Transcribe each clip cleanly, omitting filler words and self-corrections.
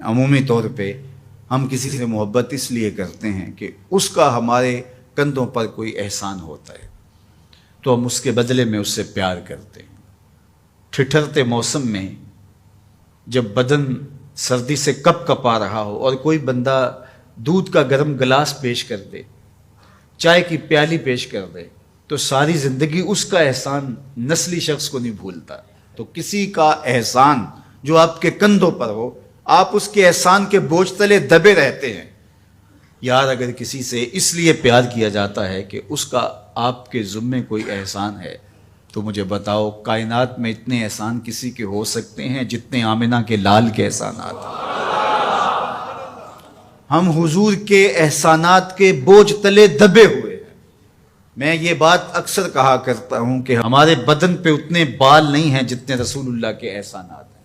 عمومی طور پہ ہم کسی سے محبت اس لیے کرتے ہیں کہ اس کا ہمارے کندھوں پر کوئی احسان ہوتا ہے تو ہم اس کے بدلے میں اس سے پیار کرتے ہیں۔ ٹھٹھرتے موسم میں جب بدن سردی سے کپ کپا رہا ہو اور کوئی بندہ دودھ کا گرم گلاس پیش کر دے، چائے کی پیالی پیش کر دے، تو ساری زندگی اس کا احسان نسلی شخص کو نہیں بھولتا۔ تو کسی کا احسان جو آپ کے کندھوں پر ہو، آپ اس کے احسان کے بوجھ تلے دبے رہتے ہیں۔ یار اگر کسی سے اس لیے پیار کیا جاتا ہے کہ اس کا آپ کے ذمے کوئی احسان ہے، تو مجھے بتاؤ کائنات میں اتنے احسان کسی کے ہو سکتے ہیں جتنے آمنہ کے لال کے احسانات ہیں؟ ہم حضور کے احسانات کے بوجھ تلے دبے ہوئے ہیں۔ میں یہ بات اکثر کہا کرتا ہوں کہ ہمارے بدن پہ اتنے بال نہیں ہیں جتنے رسول اللہ کے احسانات ہیں۔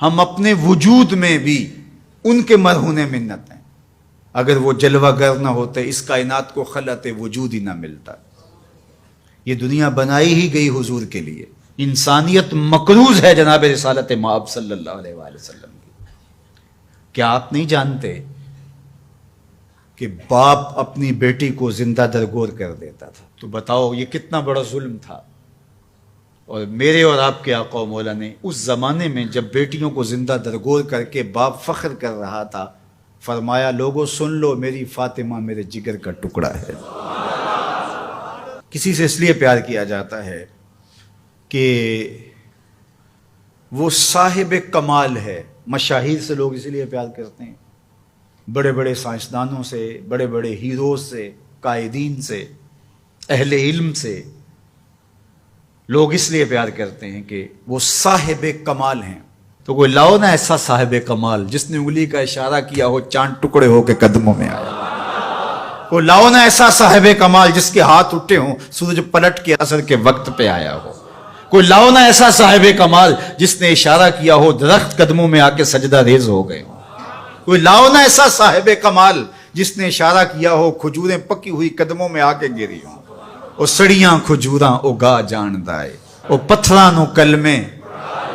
ہم اپنے وجود میں بھی ان کے مرہون منت ہیں۔ اگر وہ جلوہ گر نہ ہوتے اس کائنات کو خلعت وجود ہی نہ ملتا۔ یہ دنیا بنائی ہی گئی حضور کے لیے۔ انسانیت مقروض ہے جناب رسالت مآب صلی اللہ علیہ وآلہ وسلم کی۔ کیا آپ نہیں جانتے کہ باپ اپنی بیٹی کو زندہ درگور کر دیتا تھا؟ تو بتاؤ یہ کتنا بڑا ظلم تھا۔ اور میرے اور آپ کے آقا و مولا نے اس زمانے میں جب بیٹیوں کو زندہ درگور کر کے باپ فخر کر رہا تھا، فرمایا لوگوں سن لو، میری فاطمہ میرے جگر کا ٹکڑا ہے۔ کسی سے اس لیے پیار کیا جاتا ہے کہ وہ صاحب کمال ہے۔ مشاہیر سے لوگ اسی لیے پیار کرتے ہیں، بڑے بڑے سائنسدانوں سے، بڑے بڑے ہیروز سے، قائدین سے، اہل علم سے لوگ اس لیے پیار کرتے ہیں کہ وہ صاحب کمال ہیں۔ تو کوئی لاؤ نا ایسا صاحب کمال جس نے انگلی کا اشارہ کیا ہو چاند ٹکڑے ہو کے قدموں میں آیا۔ کوئی لاؤ نا ایسا صاحب کمال جس کے ہاتھ اٹھے ہوں سورج پلٹ کے اثر کے وقت پہ آیا ہو۔ کوئی لاؤ نا ایسا صاحب کمال جس نے اشارہ کیا ہو درخت قدموں میں آ کے سجدہ ریز ہو گئے ہوں۔ کوئی لاؤ نا ایسا صاحب کمال جس نے اشارہ کیا ہو کھجوریں پکی ہوئی قدموں میں آ کے گری ہوں۔ او سڑیاں کھجوراں اگا جان دائے، او پتھراں نو کلمے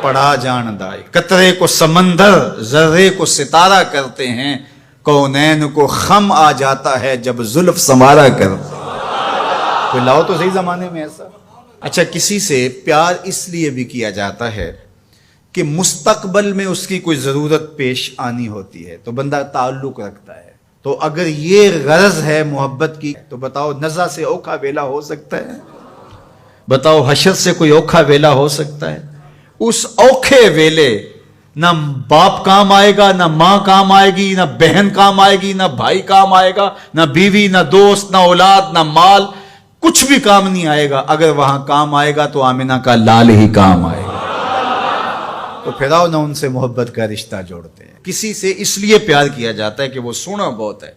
پڑھا جان دائے، قطرے کو سمندر ذرے کو ستارہ کرتے ہیں، کونین کو خم آ جاتا ہے جب زلف سنوارا کرتے ہیں۔ کوئی لاؤ تو صحیح زمانے میں ایسا۔ اچھا کسی سے پیار اس لیے بھی کیا جاتا ہے کہ مستقبل میں اس کی کوئی ضرورت پیش آنی ہوتی ہے تو بندہ تعلق رکھتا ہے۔ تو اگر یہ غرض ہے محبت کی تو بتاؤ نزع سے اوکھا ویلا ہو سکتا ہے؟ بتاؤ حشر سے کوئی اوکھا ویلا ہو سکتا ہے؟ اس اوکھے ویلے نہ باپ کام آئے گا، نہ ماں کام آئے گی، نہ بہن کام آئے گی، نہ بھائی کام آئے گا، نہ بیوی، نہ دوست، نہ اولاد، نہ مال، کچھ بھی کام نہیں آئے گا۔ اگر وہاں کام آئے گا تو آمنہ کا لال ہی کام آئے گا۔ تو پھر آؤ نہ ان سے محبت کا رشتہ جوڑتے ہیں۔ کسی سے اس لیے پیار کیا جاتا ہے کہ وہ سونا بہت ہے۔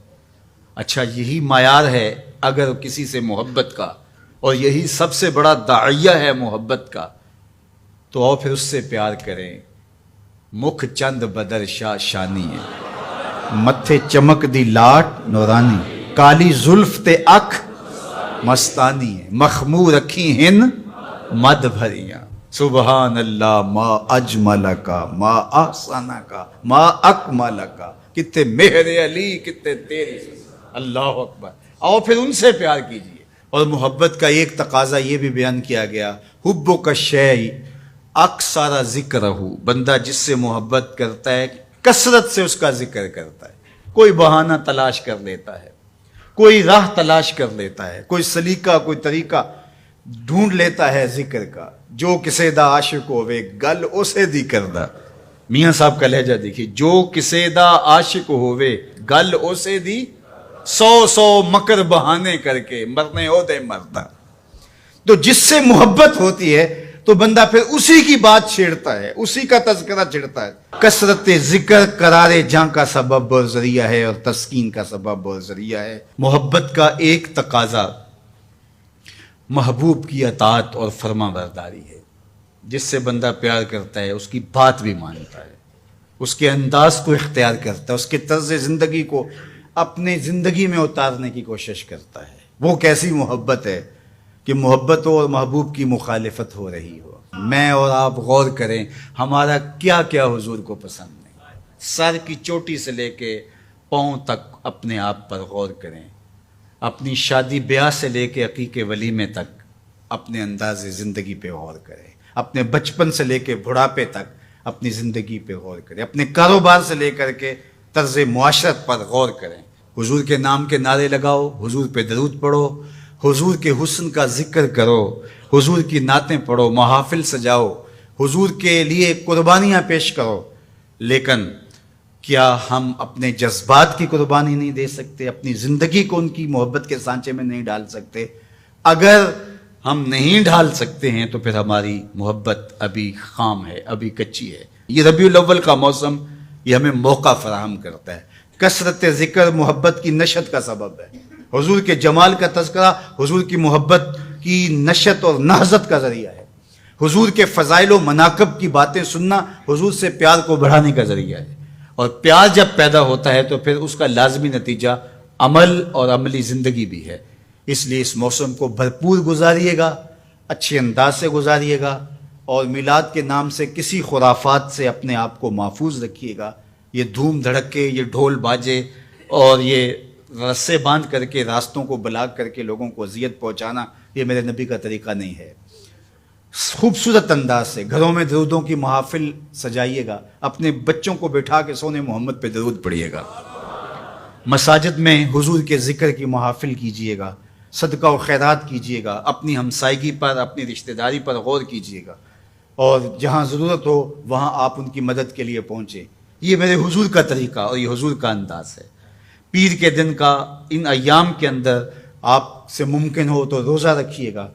اچھا یہی معیار ہے اگر کسی سے محبت کا، اور یہی سب سے بڑا داعیہ ہے محبت کا، تو آؤ پھر اس سے پیار کریں۔ مکھ چند بدر شاہ شانی ہے، متھے چمک دی لاٹ نورانی، کالی زلف تے اکھ مستانی ہے، مخمور رکھی ہن مد بھریاں، سبحان اللہ ما اجمل کا ما احسن کا ما اکمل کا، کتے مہر علی کتے تیری، اللہ اکبر۔ آؤ پھر ان سے پیار کیجئے۔ اور محبت کا ایک تقاضا یہ بھی بیان کیا گیا، حب کا شیء اکثر ذکر ہو، بندہ جس سے محبت کرتا ہے کثرت سے اس کا ذکر کرتا ہے۔ کوئی بہانہ تلاش کر لیتا ہے، کوئی راہ تلاش کر لیتا ہے، کوئی سلیقہ کوئی طریقہ ڈھونڈ لیتا ہے ذکر کا۔ جو کسے دا عاشق ہوئے گل اسے دی کردہ، میاں صاحب کا لہجہ دیکھیے، جو کسے دا عاشق ہوئے گل اسے دی، سو مکر بہانے کر کے مرنے ہو دے مردہ۔ تو جس سے محبت ہوتی ہے تو بندہ پھر اسی کی بات چھیڑتا ہے، اسی کا تذکرہ چھیڑتا ہے۔ کثرت ذکر قرار جاں کا سبب اور ذریعہ ہے، اور تسکین کا سبب اور ذریعہ ہے۔ محبت کا ایک تقاضا محبوب کی اطاعت اور فرما برداری ہے۔ جس سے بندہ پیار کرتا ہے اس کی بات بھی مانتا ہے، اس کے انداز کو اختیار کرتا ہے، اس کے طرز زندگی کو اپنے زندگی میں اتارنے کی کوشش کرتا ہے۔ وہ کیسی محبت ہے کہ محبت ہو اور محبوب کی مخالفت ہو رہی ہو۔ میں اور آپ غور کریں ہمارا کیا کیا حضور کو پسند نہیں۔ سر کی چوٹی سے لے کے پاؤں تک اپنے آپ پر غور کریں. اپنی شادی بیاہ سے لے کے عقیقے ولیمے تک اپنے انداز زندگی پہ غور کریں. اپنے بچپن سے لے کے بڑھاپے تک اپنی زندگی پہ غور کریں. اپنے کاروبار سے لے کر کے طرز معاشرت پر غور کریں. حضور کے نام کے نعرے لگاؤ، حضور پہ درود پڑھو، حضور کے حسن کا ذکر کرو، حضور کی نعتیں پڑھو، محافل سجاؤ، حضور کے لیے قربانیاں پیش کرو. لیکن کیا ہم اپنے جذبات کی قربانی نہیں دے سکتے؟ اپنی زندگی کو ان کی محبت کے سانچے میں نہیں ڈال سکتے؟ اگر ہم نہیں ڈال سکتے ہیں تو پھر ہماری محبت ابھی خام ہے، ابھی کچی ہے. یہ ربیع الاول کا موسم یہ ہمیں موقع فراہم کرتا ہے. کثرت ذکر محبت کی نشت کا سبب ہے. حضور کے جمال کا تذکرہ حضور کی محبت کی نشت اور نہضت کا ذریعہ ہے. حضور کے فضائل و مناقب کی باتیں سننا حضور سے پیار کو بڑھانے کا ذریعہ ہے. اور پیار جب پیدا ہوتا ہے تو پھر اس کا لازمی نتیجہ عمل اور عملی زندگی بھی ہے. اس لیے اس موسم کو بھرپور گزاریے گا، اچھے انداز سے گزاریے گا، اور میلاد کے نام سے کسی خرافات سے اپنے آپ کو محفوظ رکھیے گا. یہ دھوم دھڑکے، یہ ڈھول باجے اور یہ رسے باندھ کر کے راستوں کو بلاک کر کے لوگوں کو اذیت پہنچانا یہ میرے نبی کا طریقہ نہیں ہے. خوبصورت انداز سے گھروں میں درودوں کی محافل سجائیے گا. اپنے بچوں کو بٹھا کے سونے محمد پہ درود پڑھیے گا. مساجد میں حضور کے ذکر کی محافل کیجیے گا. صدقہ و خیرات کیجیے گا. اپنی ہمسائیگی پر، اپنی رشتہ داری پر غور کیجیے گا، اور جہاں ضرورت ہو وہاں آپ ان کی مدد کے لیے پہنچیں. یہ میرے حضور کا طریقہ اور یہ حضور کا انداز ہے. پیر کے دن کا ان ایام کے اندر آپ سے ممکن ہو تو روزہ رکھیے گا.